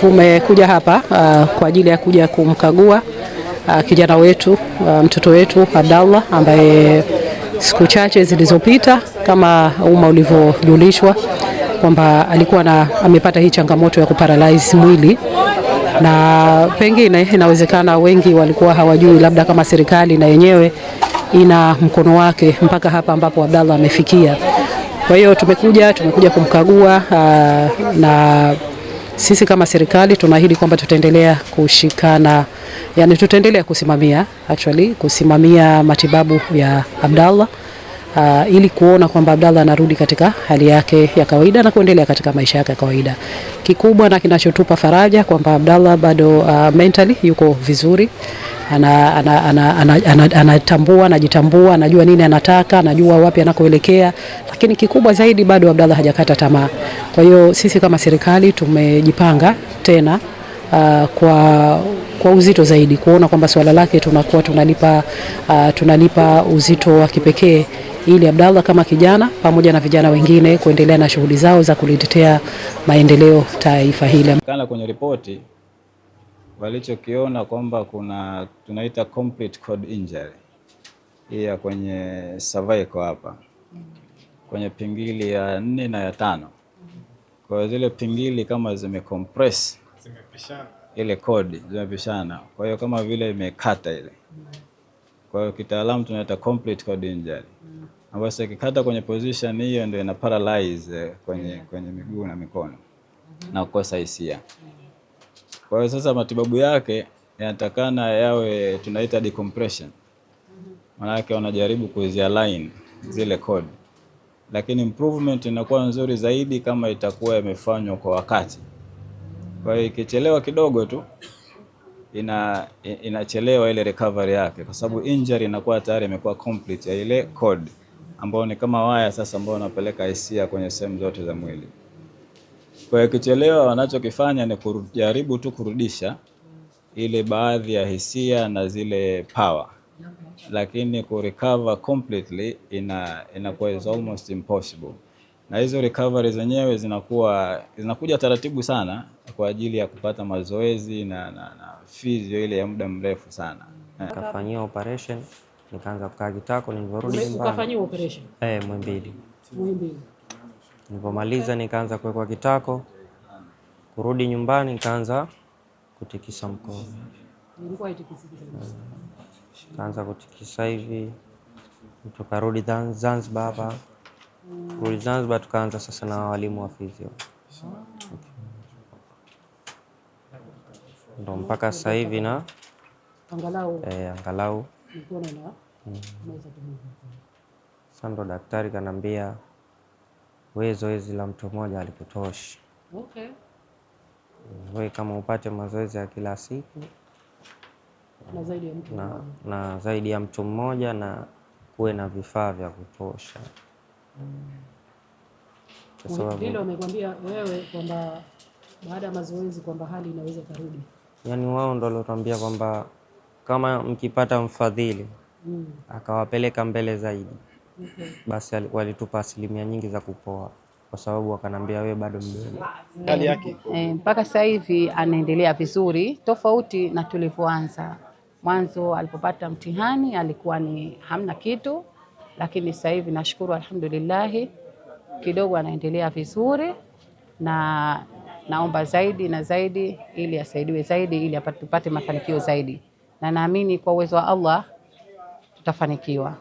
Tumekuja hapa kwa ajili ya kuja kumkagua kijana wetu, mtoto wetu Abdallah ambaye siku chache zilizopita kama umma ulivyojulishwa kwamba alikuwa amepata hii changamoto ya kuparalyze mwili, na pengine inawezekana wengi walikuwa hawajui, labda kama serikali na yenyewe ina mkono wake mpaka hapa ambapo Abdallah amefikia. Kwa hiyo tumekuja kumkagua na sisi kama serikali tunaahidi kwamba tutaendelea kushikana, yani tutaendelea kusimamia matibabu ya Abdallah ili kuona kwamba Abdallah anarudi katika hali yake ya kawaida na kuendelea katika maisha yake ya kawaida. Kikubwa na kinachotupa faraja kwamba Abdallah bado mentally yuko vizuri, anatambua, anajitambua, anajua nini anataka, anajua wapi anakoelekea, lakini kikubwa zaidi bado Abdallah hajakata tamaa. Kwa hiyo sisi kama serikali tumejipanga tena kwa uzito zaidi kuona kwamba swala lake tunakuwa tunalipa uzito wa kipekee, ili Abdallah kama kijana pamoja na vijana wengine kuendelea na shughuli zao za kuletea maendeleo taifa hili. Kana kwenye ripoti walichokiona kwamba kuna tunaita complete cord injury ya kwenye cervical hapa kwenye pingili ya 4 na ya 5. Kwa zile pingili kama zimecompress, zimepishana, ile cord zimepishana, kwa hiyo kama vile imekata ile. Kwa hiyo kitaalamu tunaita complete cord injury, ambapo ikikata kwenye position hiyo ndio ina paralyze kwenye miguu na mikono na kukosa hisia. Kwa hiyo sasa matibabu yake yanatakana yawe tunaita decompression. Maana yake wanajaribu kuzialign zile cord, lakini improvement inakuwa nzuri zaidi kama itakuwa imefanywa kwa wakati. Kwa hiyo ikichelewa kidogo tu inachelewa ile recovery yake, kwa sababu injury inakuwa tayari imekuwa complete ya ile cord ambayo ni kama waya sasa ambao unapeleka hisia kwenye sehemu zote za mwili. Kwa hiyo kichelewa, wanachokifanya ni kujaribu tu kurudisha ile baadhi ya hisia na zile power, lakini kurecover completely inakuwa is almost impossible. Na hizo recovery zenyewe zinakuja taratibu sana kwa ajili ya kupata mazoezi na physio ile ya muda mrefu sana. Kafanyia operation, nikaanza kukaa kitako. Nilivyorudi nyumbani ukafanyia operation Muhimbili. Nilipomaliza nikaanza kuwekwa kitako. Kurudi nyumbani nikaanza kutikisa mkono. Nilikuwa itikisiki. Kaanza kutikisa hivi. Tukarudi Zanzibar hapa. Kurudi Zanzibar tukaanza sasa na walimu wa physio. Ndo mpaka sasa hivi na angalau mkono na naweza kumwona. Sasa ndo daktari kanambia wewe zoezi la mtu mmoja halikutoshi. Okay. Wewe kama upate mazoezi ya kila siku na zaidi ya mtu mmoja na kuwe na vifaa vya kutosha. Kwa sababu hilo wamekwambia wewe kwamba baada ya mazoezi kwamba hali inaweza kurudi. Yaani wao ndio walituambia kwamba kama mkipata mfadhili akawapeleka mbele zaidi, basi walitupa asilimia nyingi za kupoa, kwa sababu wakanambia wewe bado mdogo. Hali yake mpaka sasa hivi anaendelea vizuri, tofauti na tulivyoanza. Mwanzo alipopata mtihani alikuwa ni hamna kitu, lakini sasa hivi nashukuru alhamdulillah kidogo anaendelea vizuri, na naomba zaidi na zaidi ili asaidiwe zaidi ili tupate mafanikio zaidi, na naamini kwa uwezo wa Allah tutafanikiwa.